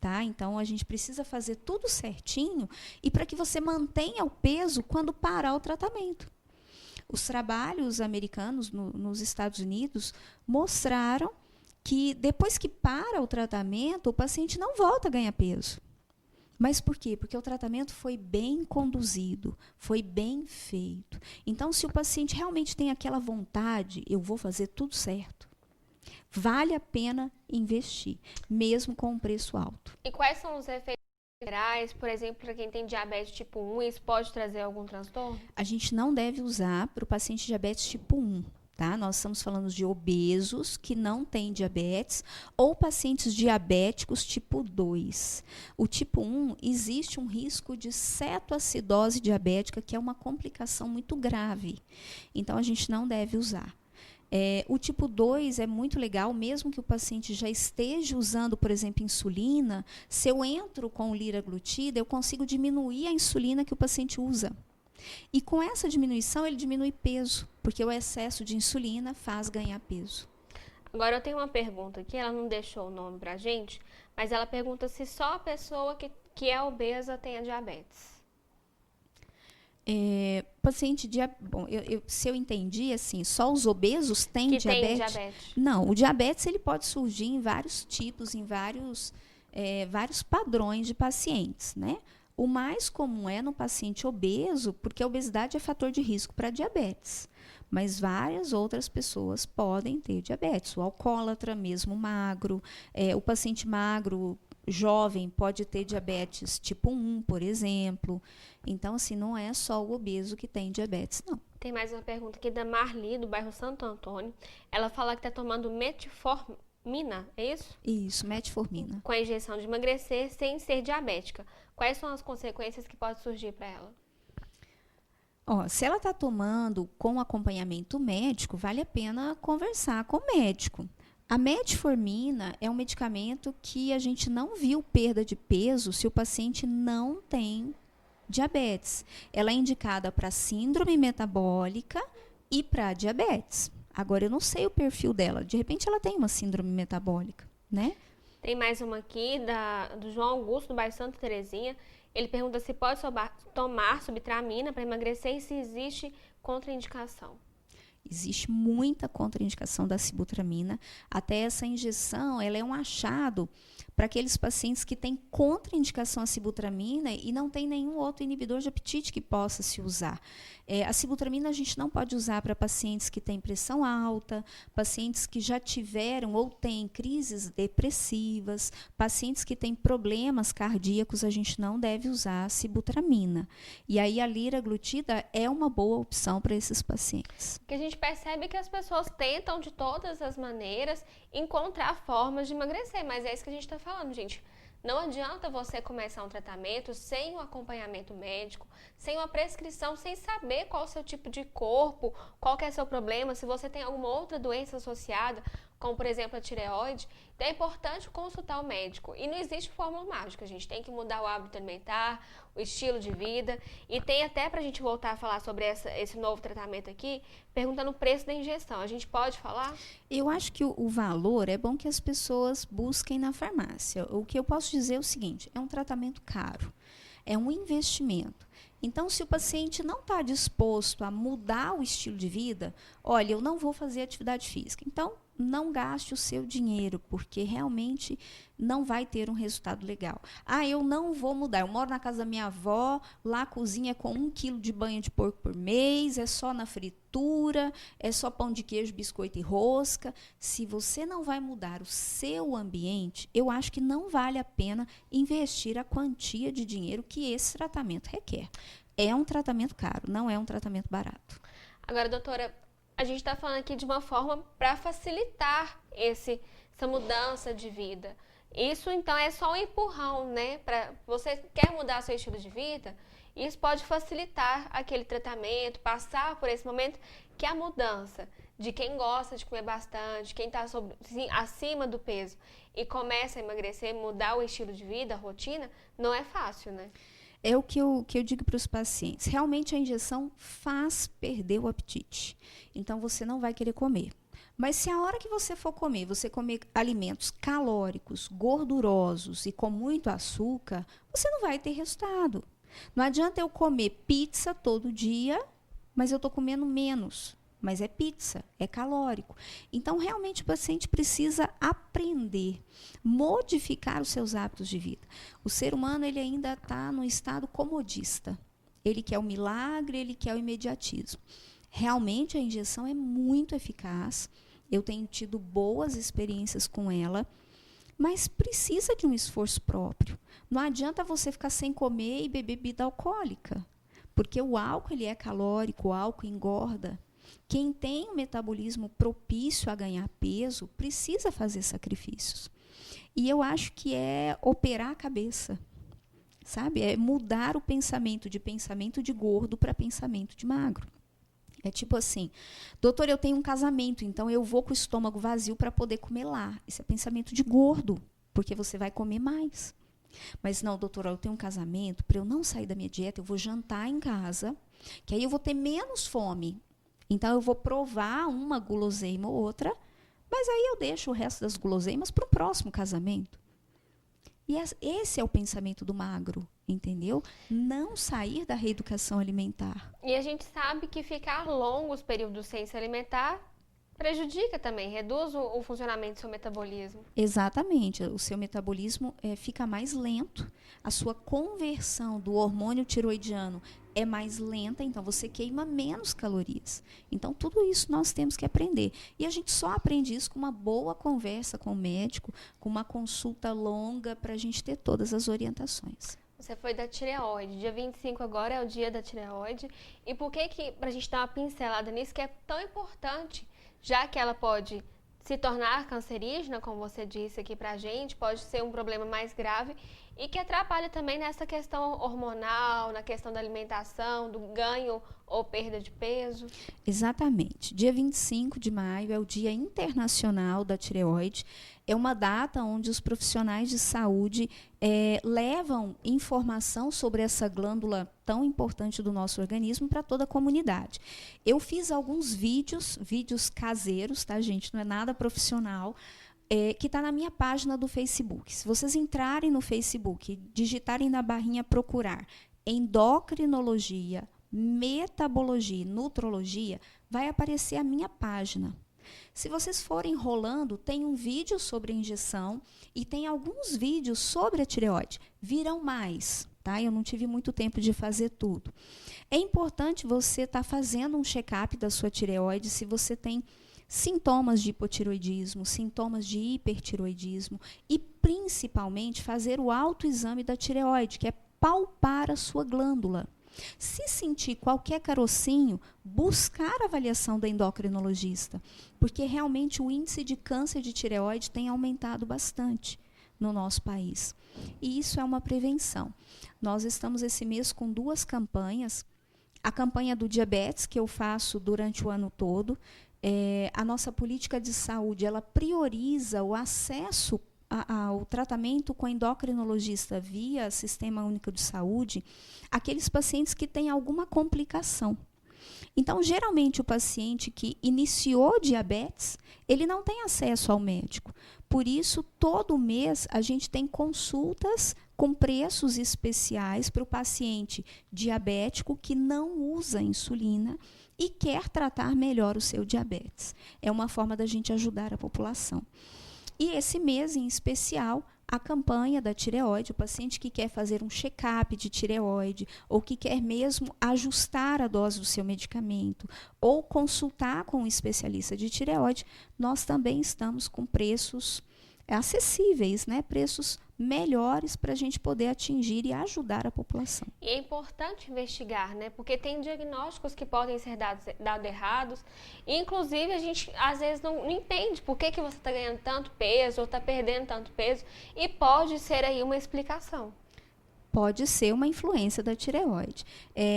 Tá? Então, a gente precisa fazer tudo certinho e para que você mantenha o peso quando parar o tratamento. Os trabalhos americanos nos Estados Unidos mostraram que depois que para o tratamento, o paciente não volta a ganhar peso. Mas por quê? Porque o tratamento foi bem conduzido, foi bem feito. Então, se o paciente realmente tem aquela vontade, eu vou fazer tudo certo. Vale a pena investir, mesmo com um preço alto. E quais são os efeitos colaterais, por exemplo, para quem tem diabetes tipo 1, isso pode trazer algum transtorno? A gente não deve usar para o paciente diabetes tipo 1. Tá? Nós estamos falando de obesos que não têm diabetes ou pacientes diabéticos tipo 2. O tipo 1, existe um risco de cetoacidose diabética, que é uma complicação muito grave. Então, a gente não deve usar. O tipo 2 é muito legal, mesmo que o paciente já esteja usando, por exemplo, insulina, se eu entro com o liraglutida, eu consigo diminuir a insulina que o paciente usa. E com essa diminuição, ele diminui peso, porque o excesso de insulina faz ganhar peso. Agora, eu tenho uma pergunta aqui, ela não deixou o nome pra gente, mas ela pergunta se só a pessoa que que é obesa tenha diabetes? Paciente bom, se eu entendi, assim, só os obesos têm Que diabetes? tem diabetes. Não, o diabetes ele pode surgir em vários tipos, em vários padrões de pacientes, né? O mais comum é no paciente obeso, porque a obesidade é fator de risco para diabetes. Mas várias outras pessoas podem ter diabetes. O alcoólatra, mesmo magro, o paciente magro, jovem, pode ter diabetes tipo 1, por exemplo. Então, assim, não é só o obeso que tem diabetes, não. Tem mais uma pergunta aqui da Marli, do bairro Santo Antônio. Ela fala que está tomando metformina, é isso? Isso, metformina. Com a injeção de emagrecer sem ser diabética. Quais são as consequências que podem surgir para ela? Se ela está tomando com acompanhamento médico, vale a pena conversar com o médico. A metformina é um medicamento que a gente não viu perda de peso se o paciente não tem diabetes. Ela é indicada para síndrome metabólica e para diabetes. Agora, eu não sei o perfil dela. De repente, ela tem uma síndrome metabólica, né? Tem mais uma aqui do João Augusto, do bairro Santa Terezinha. Ele pergunta se pode tomar subtramina para emagrecer e se existe contraindicação. Existe muita contraindicação da sibutramina. Até essa injeção, ela é um achado para aqueles pacientes que têm contraindicação à sibutramina e não tem nenhum outro inibidor de apetite que possa se usar. A sibutramina a gente não pode usar para pacientes que têm pressão alta, pacientes que já tiveram ou têm crises depressivas, pacientes que têm problemas cardíacos, a gente não deve usar a sibutramina. E aí a liraglutida é uma boa opção para esses pacientes. Que a gente percebe que as pessoas tentam de todas as maneiras encontrar formas de emagrecer, mas é isso que a gente está falando, gente. Não adianta você começar um tratamento sem um acompanhamento médico, sem uma prescrição, sem saber qual é o seu tipo de corpo, qual que é o seu problema, se você tem alguma outra doença associada, como por exemplo a tireoide. Então é importante consultar o médico. E não existe fórmula mágica, a gente tem que mudar o hábito alimentar, o estilo de vida. E tem até pra gente voltar a falar sobre esse novo tratamento aqui, perguntando o preço da injeção. A gente pode falar? Eu acho que o valor é bom que as pessoas busquem na farmácia. O que eu posso dizer é o seguinte, é um tratamento caro, é um investimento. Então, se o paciente não está disposto a mudar o estilo de vida, olha, eu não vou fazer atividade física. Então, não gaste o seu dinheiro, porque realmente não vai ter um resultado legal. Eu não vou mudar. Eu moro na casa da minha avó, lá a cozinha é com 1 quilo de banha de porco por mês, é só na fritura, é só pão de queijo, biscoito e rosca. Se você não vai mudar o seu ambiente, eu acho que não vale a pena investir a quantia de dinheiro que esse tratamento requer. É um tratamento caro, não é um tratamento barato. Agora, doutora, a gente está falando aqui de uma forma para facilitar essa mudança de vida. Isso, então, é só um empurrão, né? Para você quer mudar seu estilo de vida, isso pode facilitar aquele tratamento, passar por esse momento que a mudança de quem gosta de comer bastante, quem está acima do peso e começa a emagrecer, mudar o estilo de vida, a rotina, não é fácil, né? É o que eu digo para os pacientes. Realmente a injeção faz perder o apetite. Então você não vai querer comer. Mas se a hora que você for comer, você comer alimentos calóricos, gordurosos e com muito açúcar, você não vai ter resultado. Não adianta eu comer pizza todo dia, mas eu estou comendo menos. Mas é pizza, é calórico. Então, realmente, o paciente precisa aprender, modificar os seus hábitos de vida. O ser humano ele ainda está no estado comodista. Ele quer o milagre, ele quer o imediatismo. Realmente, a injeção é muito eficaz. Eu tenho tido boas experiências com ela, mas precisa de um esforço próprio. Não adianta você ficar sem comer e beber bebida alcoólica, porque o álcool ele é calórico, o álcool engorda. Quem tem um metabolismo propício a ganhar peso precisa fazer sacrifícios. E eu acho que é operar a cabeça, sabe? É mudar o pensamento de gordo para pensamento de magro. É tipo assim, doutor, eu tenho um casamento, então eu vou com o estômago vazio para poder comer lá. Esse é pensamento de gordo, porque você vai comer mais. Mas não, doutora, eu tenho um casamento, para eu não sair da minha dieta, eu vou jantar em casa, que aí eu vou ter menos fome. Então, eu vou provar uma guloseima ou outra, mas aí eu deixo o resto das guloseimas para o próximo casamento. E esse é o pensamento do magro, entendeu? Não sair da reeducação alimentar. E a gente sabe que ficar longos períodos sem se alimentar prejudica também, reduz o funcionamento do seu metabolismo. Exatamente, o seu metabolismo fica mais lento, a sua conversão do hormônio tiroidiano é mais lenta, então você queima menos calorias. Então, tudo isso nós temos que aprender. E a gente só aprende isso com uma boa conversa com o médico, com uma consulta longa, para a gente ter todas as orientações. Você foi da tireoide. Dia 25 agora é o dia da tireoide. E por que, para a gente dar uma pincelada nisso, que é tão importante, já que ela pode se tornar cancerígena, como você disse aqui pra gente, pode ser um problema mais grave e que atrapalha também nessa questão hormonal, na questão da alimentação, do ganho ou perda de peso? Exatamente. Dia 25 de maio é o Dia Internacional da Tireoide. É uma data onde os profissionais de saúde levam informação sobre essa glândula tão importante do nosso organismo para toda a comunidade. Eu fiz alguns vídeos caseiros, tá, gente? Não é nada profissional, que está na minha página do Facebook. Se vocês entrarem no Facebook, digitarem na barrinha procurar endocrinologia, metabologia e nutrologia, vai aparecer a minha página. Se vocês forem rolando, tem um vídeo sobre a injeção e tem alguns vídeos sobre a tireoide. Virão mais, tá? Eu não tive muito tempo de fazer tudo. É importante você estar fazendo um check-up da sua tireoide se você tem sintomas de hipotireoidismo, sintomas de hipertireoidismo e, principalmente, fazer o autoexame da tireoide, que é palpar a sua glândula. Se sentir qualquer carocinho, buscar a avaliação da endocrinologista, porque realmente o índice de câncer de tireoide tem aumentado bastante no nosso país. E isso é uma prevenção. Nós estamos esse mês com 2 campanhas. A campanha do diabetes, que eu faço durante o ano todo. A nossa política de saúde, ela prioriza o acesso ao tratamento com endocrinologista via Sistema Único de Saúde, aqueles pacientes que têm alguma complicação. Então, geralmente, o paciente que iniciou diabetes, ele não tem acesso ao médico. Por isso, todo mês, a gente tem consultas com preços especiais para o paciente diabético que não usa insulina e quer tratar melhor o seu diabetes. É uma forma da gente ajudar a população. E esse mês, em especial, a campanha da tireoide, o paciente que quer fazer um check-up de tireoide, ou que quer mesmo ajustar a dose do seu medicamento, ou consultar com um especialista de tireoide, nós também estamos com preços acessíveis, né? Preços melhores para a gente poder atingir e ajudar a população. E é importante investigar, né? Porque tem diagnósticos que podem ser dados errados. E, inclusive, a gente às vezes não entende por que você está ganhando tanto peso ou está perdendo tanto peso. E pode ser aí uma explicação. Pode ser uma influência da tireoide.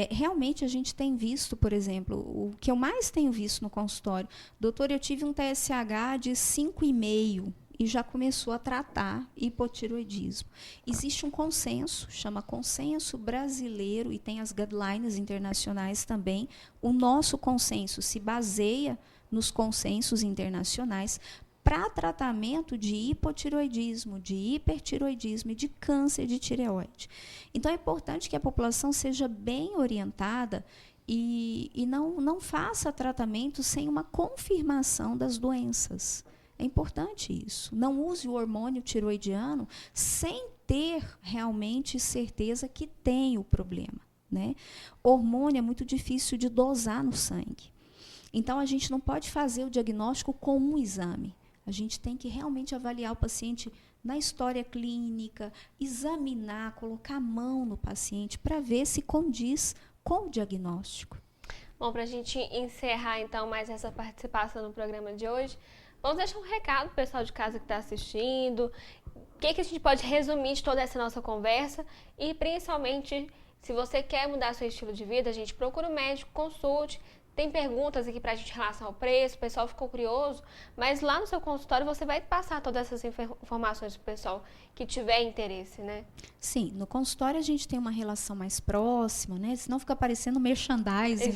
Realmente a gente tem visto, por exemplo, o que eu mais tenho visto no consultório, doutor, eu tive um TSH de 5,5 e já começou a tratar hipotireoidismo. Existe um consenso, chama Consenso Brasileiro, e tem as guidelines internacionais também. O nosso consenso se baseia nos consensos internacionais para tratamento de hipotireoidismo, de hipertireoidismo e de câncer de tireoide. Então, é importante que a população seja bem orientada e não faça tratamento sem uma confirmação das doenças. É importante isso. Não use o hormônio tiroidiano sem ter realmente certeza que tem o problema, né? Hormônio é muito difícil de dosar no sangue. Então, a gente não pode fazer o diagnóstico com um exame. A gente tem que realmente avaliar o paciente na história clínica, examinar, colocar a mão no paciente para ver se condiz com o diagnóstico. Bom, para a gente encerrar, então, mais essa participação no programa de hoje, vamos deixar um recado para o pessoal de casa que está assistindo. O que a gente pode resumir de toda essa nossa conversa? E, principalmente, se você quer mudar seu estilo de vida, a gente procura um médico, consulte. Tem perguntas aqui para a gente em relação ao preço, o pessoal ficou curioso, mas lá no seu consultório você vai passar todas essas informações para o pessoal que tiver interesse, né? Sim, no consultório a gente tem uma relação mais próxima, né? Senão fica parecendo merchandising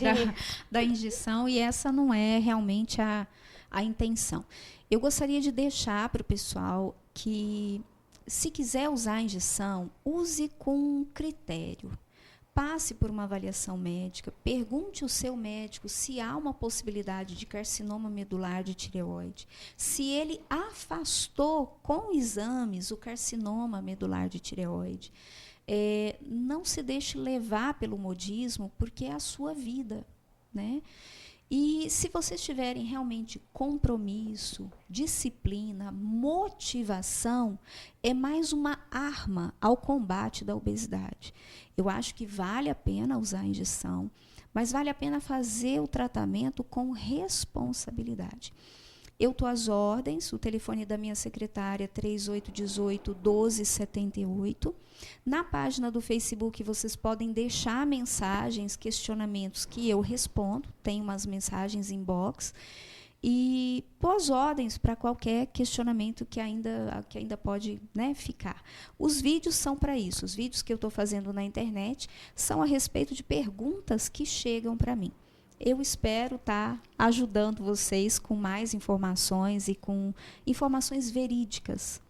da injeção, e essa não é realmente a intenção. Eu gostaria de deixar para o pessoal que se quiser usar a injeção, use com critério. Passe por uma avaliação médica, pergunte ao seu médico se há uma possibilidade de carcinoma medular de tireoide, se ele afastou com exames o carcinoma medular de tireoide. Não se deixe levar pelo modismo, porque é a sua vida, né? E se vocês tiverem realmente compromisso, disciplina, motivação, é mais uma arma ao combate da obesidade. Eu acho que vale a pena usar a injeção, mas vale a pena fazer o tratamento com responsabilidade. Eu estou às ordens, o telefone da minha secretária é 3818-1278. Na página do Facebook vocês podem deixar mensagens, questionamentos que eu respondo, tem umas mensagens inbox, e pôs ordens para qualquer questionamento que ainda pode, né, ficar. Os vídeos são para isso, os vídeos que eu estou fazendo na internet são a respeito de perguntas que chegam para mim. Eu espero estar ajudando vocês com mais informações e com informações verídicas,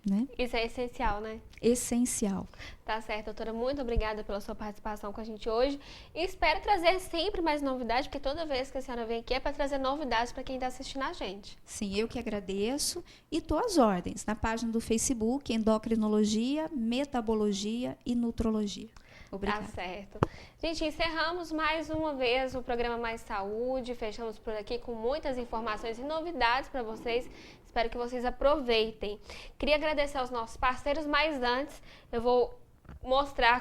né? Isso é essencial, né? Essencial. Tá certo, doutora. Muito obrigada pela sua participação com a gente hoje. E espero trazer sempre mais novidades, porque toda vez que a senhora vem aqui é para trazer novidades para quem está assistindo a gente. Sim, eu que agradeço. E estou às ordens na página do Facebook, Endocrinologia, Metabologia e Nutrologia. Obrigada. Tá certo. Gente, encerramos mais uma vez o programa Mais Saúde. Fechamos por aqui com muitas informações e novidades para vocês. Espero que vocês aproveitem. Queria agradecer aos nossos parceiros, mas antes eu vou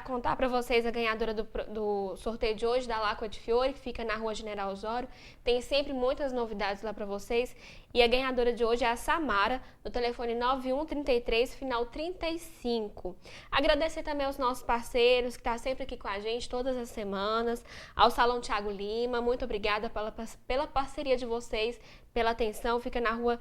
contar para vocês a ganhadora do sorteio de hoje da Láqua de Fiore, que fica na Rua General Osório. Tem sempre muitas novidades lá para vocês. E a ganhadora de hoje é a Samara, do telefone 9133, final 35. Agradecer também aos nossos parceiros, que estão sempre aqui com a gente todas as semanas. Ao Salão Thiago Lima, muito obrigada pela parceria de vocês, pela atenção. Fica na Rua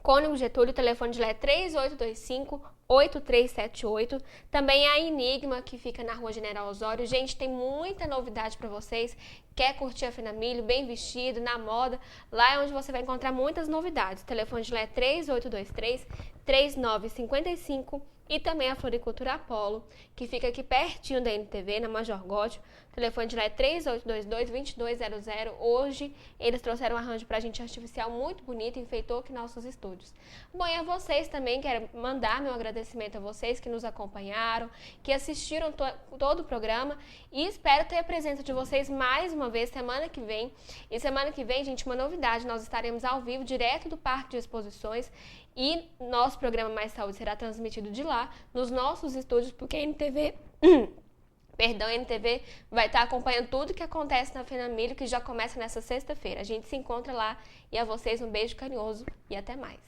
Cônigo Getúlio, o telefone de lá é 3825-8378. Também a Enigma, que fica na Rua General Osório. Gente, tem muita novidade para vocês. Quer curtir a Finamilho, bem vestido, na moda? Lá é onde você vai encontrar muitas novidades. O telefone de lá é 3823-3955. E também a Floricultura Apolo, que fica aqui pertinho da NTV, na Major Gótio. O telefone de lá é 3822-2200. Hoje eles trouxeram um arranjo pra gente artificial muito bonito, enfeitou aqui nossos estúdios. Bom, e a vocês também, quero mandar meu agradecimento a vocês que nos acompanharam, que assistiram todo o programa, e espero ter a presença de vocês mais uma vez semana que vem. E semana que vem, gente, uma novidade, nós estaremos ao vivo, direto do Parque de Exposições, e nosso programa Mais Saúde será transmitido de lá, nos nossos estúdios, porque a NTV... Perdão, a NTV vai estar acompanhando tudo que acontece na Finamilho, que já começa nessa sexta-feira. A gente se encontra lá, e a vocês um beijo carinhoso e até mais.